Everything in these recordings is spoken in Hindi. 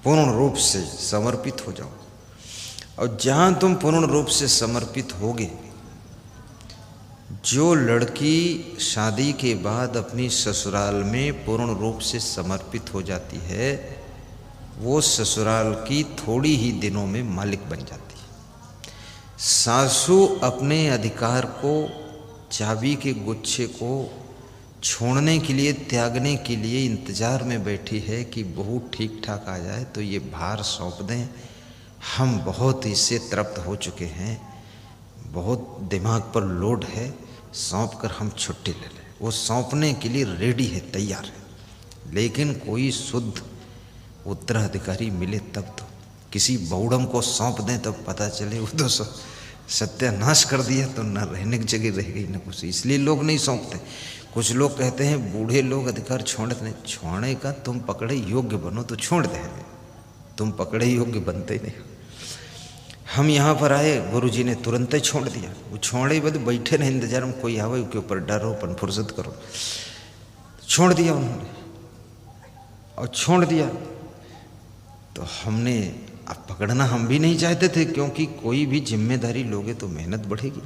पूर्ण रूप से समर्पित हो जाओ। और जहाँ तुम पूर्ण रूप से समर्पित होगे, जो लड़की शादी के बाद अपनी ससुराल में पूर्ण रूप से समर्पित हो जाती है, वो ससुराल की थोड़ी ही दिनों में मालिक बन जाती है। सासू अपने अधिकार को, चाबी के गुच्छे को छोड़ने के लिए, त्यागने के लिए इंतजार में बैठी है कि बहू ठीक ठाक आ जाए तो ये भार सौंप दें। हम बहुत इससे तृप्त हो चुके हैं, बहुत दिमाग पर लोड है, सौंप कर हम छुट्टी ले लें। वो सौंपने के लिए रेडी है, तैयार है। लेकिन कोई शुद्ध उत्तराधिकारी मिले तब तो। किसी बौड़म को सौंप दें तब पता चले वो तो सत्यानाश कर दिया तो न रहने की जगह रह गई न कुछ, इसलिए लोग नहीं सौंपते। कुछ लोग कहते हैं बूढ़े लोग अधिकार छोड़ते नहीं। छोड़ने का तुम पकड़े योग्य बनो तो छोड़ दे, तुम पकड़े योग्य बनते नहीं। हम यहाँ पर आए, गुरुजी ने तुरंत ही छोड़ दिया। वो छोड़े बद बैठे नहीं इंतजार में कोई आवे, उसके ऊपर डरो, पन फुर्सत करो। छोड़ दिया उन्होंने, और छोड़ दिया तो हमने अब पकड़ना हम भी नहीं चाहते थे, क्योंकि कोई भी जिम्मेदारी लोगे तो मेहनत बढ़ेगी।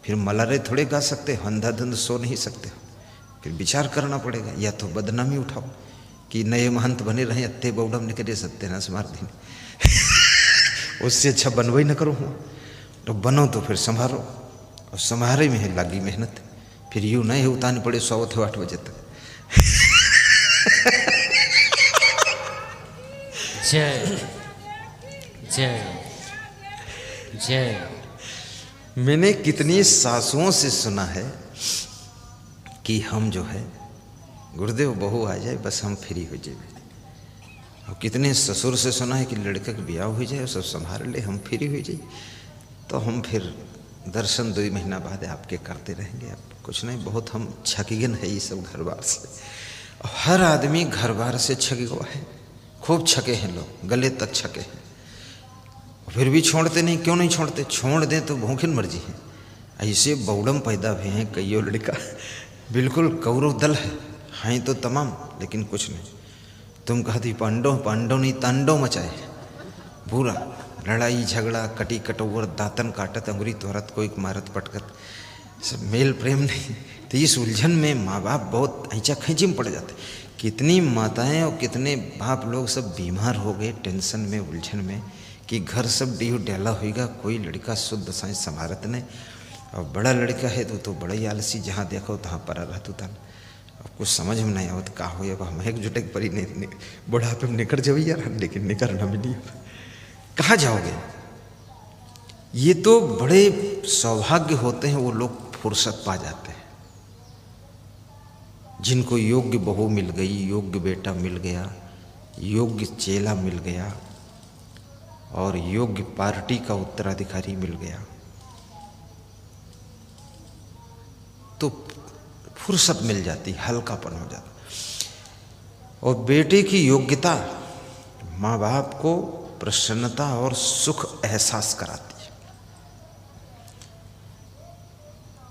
फिर मलारे थोड़े गा सकते, अंधाधुंध सो नहीं सकते। फिर विचार करना पड़ेगा, या तो बदनामी उठाओ कि नए महंत बने रहे, अत्ते बौडम निकले सत्यानाश मार दिन उससे अच्छा बनवाई न करो। तो बनो तो फिर संभालो, और संभारे में है लगी मेहनत। फिर यूँ नहीं उतारनी पड़े 8 बजे तक। जय जय जय। मैंने कितनी सासुओं से सुना है कि हम जो है गुरुदेव बहू आ जाए बस हम फ्री हो जाए। और कितने ससुर से सुना है कि लड़का का ब्याह हो जाए, सब संभाल ले, हम फ्री हो जाए। तो हम फिर दर्शन 2 महीना बाद आपके करते रहेंगे। अब कुछ नहीं, बहुत हम छकीगन है ये सब घर बार से। हर आदमी घर बार से छकी हुआ है, खूब छके हैं लोग, गले तक छके हैं, फिर भी छोड़ते नहीं। क्यों नहीं छोड़ते? छोड़ दें तो भूखिन मर्जी है। ऐसे बौड़म पैदा हुए हैं कईयों लड़का, बिल्कुल कौरव दल है तो तमाम, लेकिन कुछ नहीं। तुम कहती पांडव पांडव नहीं तांडव मचाए, पूरा लड़ाई झगड़ा, कटी कटोवर, दातन काटत, अंगुरी तोरत, कोई मारत पटकत, सब मेल प्रेम नहीं। तो इस उलझन में माँ बाप बहुत ऐंचा खींची में पड़ जाते। कितनी माताएं और कितने बाप लोग सब बीमार हो गए टेंशन में, उलझन में, कि घर सब डिह डाला होगा, कोई लड़का शुद्ध साइंस संभारत नहीं। और बड़ा लड़का है तो बड़ा ही आलसी, जहाँ देखो तहाँ पर रहतु था। अब कुछ समझ में नहीं आवत का हो। अब हम एकजुटे परी नहीं, बुढ़ापे में निकल जाओ यार, लेकिन निकलना भी नहीं। कहाँ जाओगे? ये तो बड़े सौभाग्य होते हैं वो लोग फुर्सत पा जाते हैं, जिनको योग्य बहू मिल गई, योग्य बेटा मिल गया, योग्य चेला मिल गया, और योग्य पार्टी का उत्तराधिकारी मिल गया, तो फुर्सत मिल जाती, हल्कापन हो जाता। और बेटे की योग्यता माँ बाप को प्रसन्नता और सुख एहसास कराती है।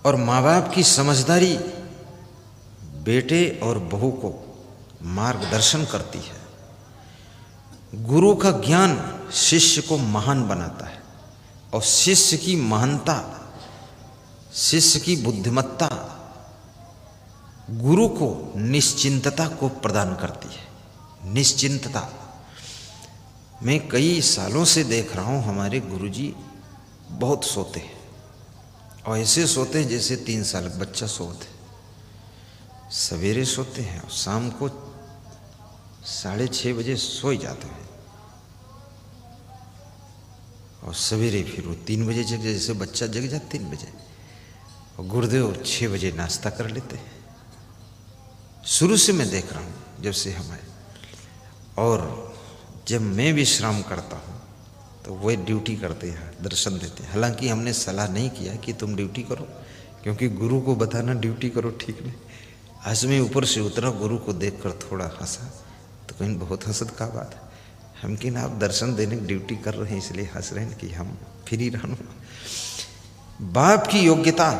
और माँ बाप की समझदारी बेटे और बहू को मार्गदर्शन करती है। गुरु का ज्ञान शिष्य को महान बनाता है, और शिष्य की महानता, शिष्य की बुद्धिमत्ता गुरु को निश्चिंतता को प्रदान करती है। निश्चिंतता, मैं कई सालों से देख रहा हूँ हमारे गुरुजी बहुत सोते हैं, और ऐसे सोते हैं जैसे 3 साल का बच्चा सोते। सवेरे सोते हैं और शाम को 6:30 बजे सो ही जाते हैं, और सवेरे फिर वो 3 बजे जग, जैसे बच्चा जग जाता 3 बजे। और गुरुदेव 6 बजे नाश्ता कर लेते हैं। शुरू से मैं देख रहा हूँ जब से हम आए। और जब मैं विश्राम करता हूँ तो वह ड्यूटी करते हैं, दर्शन देते हैं। हालांकि हमने सलाह नहीं किया कि तुम ड्यूटी करो, क्योंकि गुरु को बताना ड्यूटी करो ठीक नहीं। आज मैं ऊपर से उतरा, गुरु को देखकर थोड़ा हंसा, तो कहीं बहुत हंसत का बात है, हम कि ना आप दर्शन देने की ड्यूटी कर रहे हैं इसलिए हंस रहे हैं कि हम फ्री रहना। बाप की योग्यता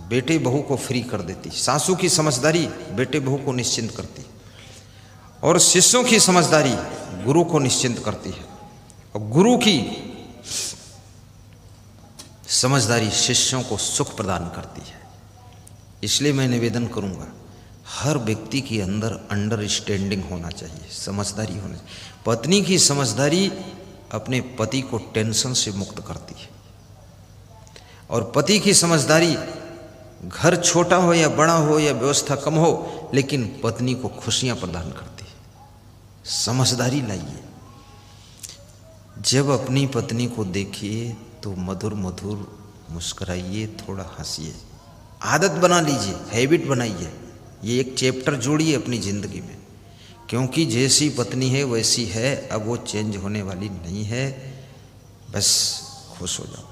बेटे बहू को फ्री कर देती, सासू की समझदारी बेटे बहू को निश्चिंत करती, और शिष्यों की समझदारी गुरु को निश्चिंत करती है, और गुरु की समझदारी शिष्यों को सुख प्रदान करती है। इसलिए मैं निवेदन करूंगा, हर व्यक्ति के अंदर अंडरस्टैंडिंग होना चाहिए, समझदारी होनी चाहिए। पत्नी की समझदारी अपने पति को टेंशन से मुक्त करती है, और पति की समझदारी घर छोटा हो या बड़ा हो या व्यवस्था कम हो, लेकिन पत्नी को खुशियां प्रदान करती है। समझदारी लाइए। जब अपनी पत्नी को देखिए तो मधुर मधुर मुस्कुराइए, थोड़ा हंसिए, आदत बना लीजिए, हैबिट बनाइए। ये एक चैप्टर जोड़िए अपनी ज़िंदगी में, क्योंकि जैसी पत्नी है वैसी है, अब वो चेंज होने वाली नहीं है। बस खुश हो जाओ।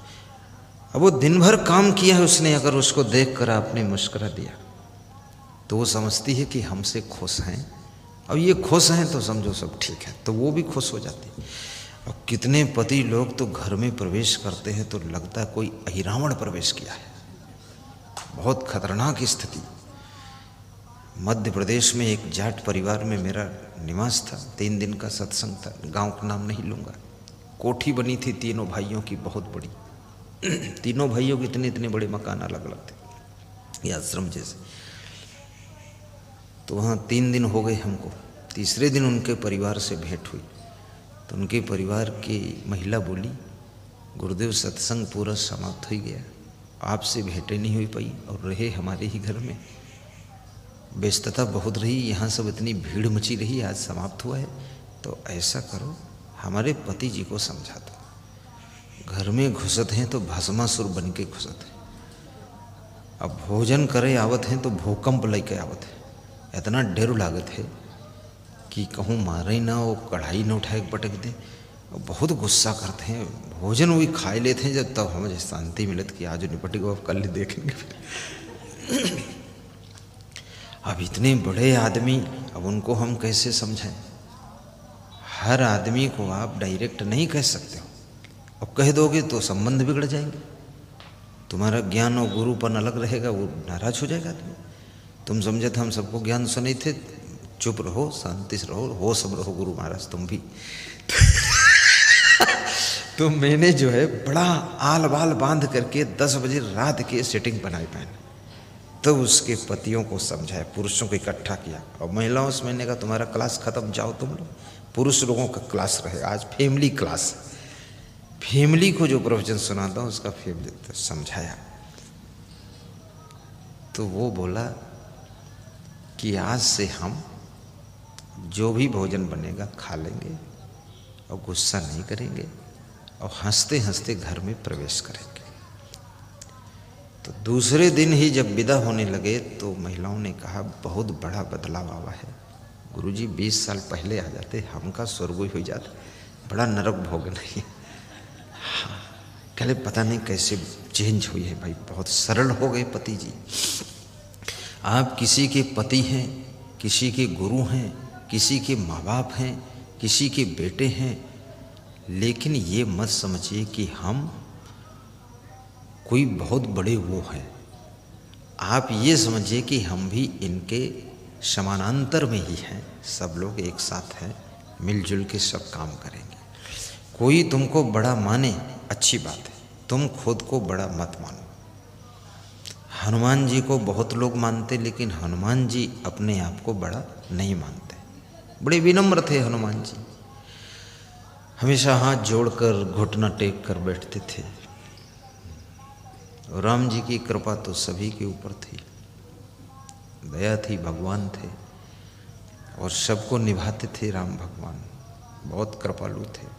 अब वो दिन भर काम किया है उसने, अगर उसको देखकर आपने मुस्कुरा दिया तो वो समझती है कि हमसे खुश हैं, अब ये खुश हैं तो समझो सब ठीक है, तो वो भी खुश हो जाती है। और कितने पति लोग तो घर में प्रवेश करते हैं तो लगता है कोई अहिरावण प्रवेश किया है। बहुत खतरनाक स्थिति। मध्य प्रदेश में एक जाट परिवार में मेरा निवास था, 3 दिन का सत्संग था, गांव का नाम नहीं लूँगा। कोठी बनी थी तीनों भाइयों की, बहुत बड़ी। तीनों भाइयों के इतने इतने बड़े मकान अलग अलग थे, ये आश्रम जैसे। तो वहाँ 3 दिन हो गए हमको। तीसरे दिन उनके परिवार से भेंट हुई, तो उनके परिवार की महिला बोली, गुरुदेव सत्संग पूरा समाप्त हो गया, आपसे भेंटें नहीं हुई पाई, और रहे हमारे ही घर में, व्यस्तता बहुत रही, यहाँ सब इतनी भीड़ मची रही, आज समाप्त हुआ है, तो ऐसा करो हमारे पति जी को समझा दो। घर में घुसत हैं तो भस्मासुर बन के घुसत हैं, अब भोजन करे आवत हैं तो भूकंप लेके आवत है। इतना डर लागत है कि कहूँ मारे ना, वो कढ़ाई न उठाए पटक दे, बहुत गुस्सा करते हैं। भोजन वही खाए लेते हैं जब, तब हमें शांति मिलत कि आज निपट गो, अब कल देखेंगे फिर। अब इतने बड़े आदमी, अब उनको हम कैसे समझाएं? हर आदमी को आप डायरेक्ट नहीं कह सकते हो, अब कह दोगे तो संबंध बिगड़ जाएंगे, तुम्हारा ज्ञान और गुरुपन अलग रहेगा, वो नाराज हो जाएगा आदमी। तुम समझे थे हम सबको ज्ञान सुने थे, चुप रहो, शांति से रहो, हो सब रहो गुरु महाराज तुम भी। तो मैंने जो है बड़ा आल बाल बांध करके 10 बजे रात के सेटिंग बनाई पहने, तो उसके पतियों को समझाया, पुरुषों को इकट्ठा किया, और महिलाओं से मैंने कहा तुम्हारा क्लास खत्म, जाओ तुम लोग, पुरुष लोगों का क्लास रहे, आज फैमिली क्लास, फैमिली को जो प्रवचन सुनाता हूँ उसका फैमिली समझाया। तो वो बोला कि आज से हम जो भी भोजन बनेगा खा लेंगे, और गुस्सा नहीं करेंगे, और हंसते हंसते घर में प्रवेश करेंगे। तो दूसरे दिन ही जब विदा होने लगे तो महिलाओं ने कहा बहुत बड़ा बदलाव आवा है गुरुजी, 20 साल पहले आ जाते हमका स्वर्ग हो जाता, बड़ा नरक भोग नहीं। हाँ, कहले पता नहीं कैसे चेंज हुई है भाई, बहुत सरल हो गए पति जी। आप किसी के पति हैं, किसी के गुरु हैं, किसी के माँ बाप हैं, किसी के बेटे हैं, लेकिन ये मत समझिए कि हम कोई बहुत बड़े वो हैं। आप ये समझिए कि हम भी इनके समानांतर में ही हैं, सब लोग एक साथ हैं, मिलजुल के सब काम करेंगे। कोई तुमको बड़ा माने अच्छी बात है, तुम खुद को बड़ा मत मानो। हनुमान जी को बहुत लोग मानते, लेकिन हनुमान जी अपने आप को बड़ा नहीं मानते, बड़े विनम्र थे हनुमान जी, हमेशा हाथ जोड़कर घुटना टेक कर बैठते थे। राम जी की कृपा तो सभी के ऊपर थी, दया थी, भगवान थे, और सबको निभाते थे राम भगवान, बहुत कृपालु थे।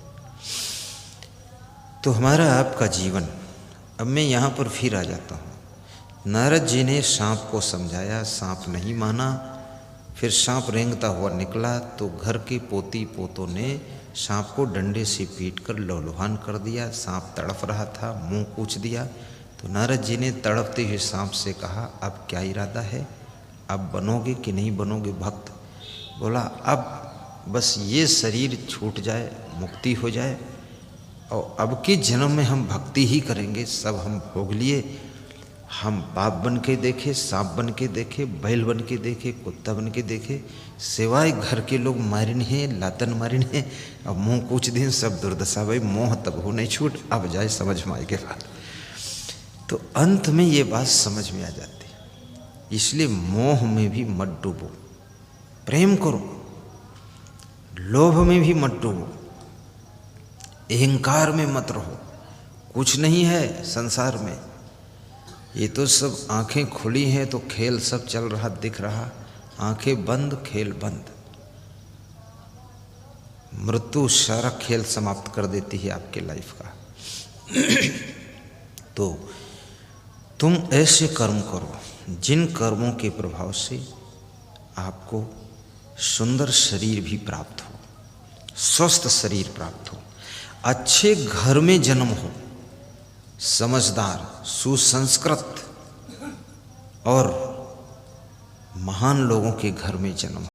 तो हमारा आपका जीवन, अब मैं यहाँ पर फिर आ जाता हूँ। नारद जी ने सांप को समझाया, सांप नहीं माना, फिर सांप रेंगता हुआ निकला, तो घर के पोती पोतों ने सांप को डंडे से पीट कर लहूलुहान कर दिया। सांप तड़फ रहा था, मुंह कूच दिया, तो नारद जी ने तड़पते हुए सांप से कहा अब क्या इरादा है, अब बनोगे कि नहीं बनोगे भक्त? बोला अब बस ये शरीर छूट जाए, मुक्ति हो जाए, और अब के जन्म में हम भक्ति ही करेंगे, सब हम भोग लिए, हम बाप बन के देखे, सांप बन के देखे, बैल बन के देखे, कुत्ता बन के देखे, सिवाय घर के लोग मारिन है, लातन मारिन है। अब मोह कुछ दिन सब दुर्दशा भाई, मोह तब हो नहीं छूट, अब जाए समझ में आए के बाद। तो अंत में ये बात समझ में आ जाती। इसलिए मोह में भी मत डूबो, प्रेम करो। लोभ में भी मत डूबो, अहंकार में मत रहो। कुछ नहीं है संसार में, ये तो सब आंखें खुली हैं तो खेल सब चल रहा दिख रहा, आंखें बंद खेल बंद। मृत्यु सारा खेल समाप्त कर देती है आपके लाइफ का। तो तुम ऐसे कर्म करो जिन कर्मों के प्रभाव से आपको सुंदर शरीर भी प्राप्त हो, स्वस्थ शरीर प्राप्त हो, अच्छे घर में जन्म हो, समझदार, सुसंस्कृत और महान लोगों के घर में जन्म हो।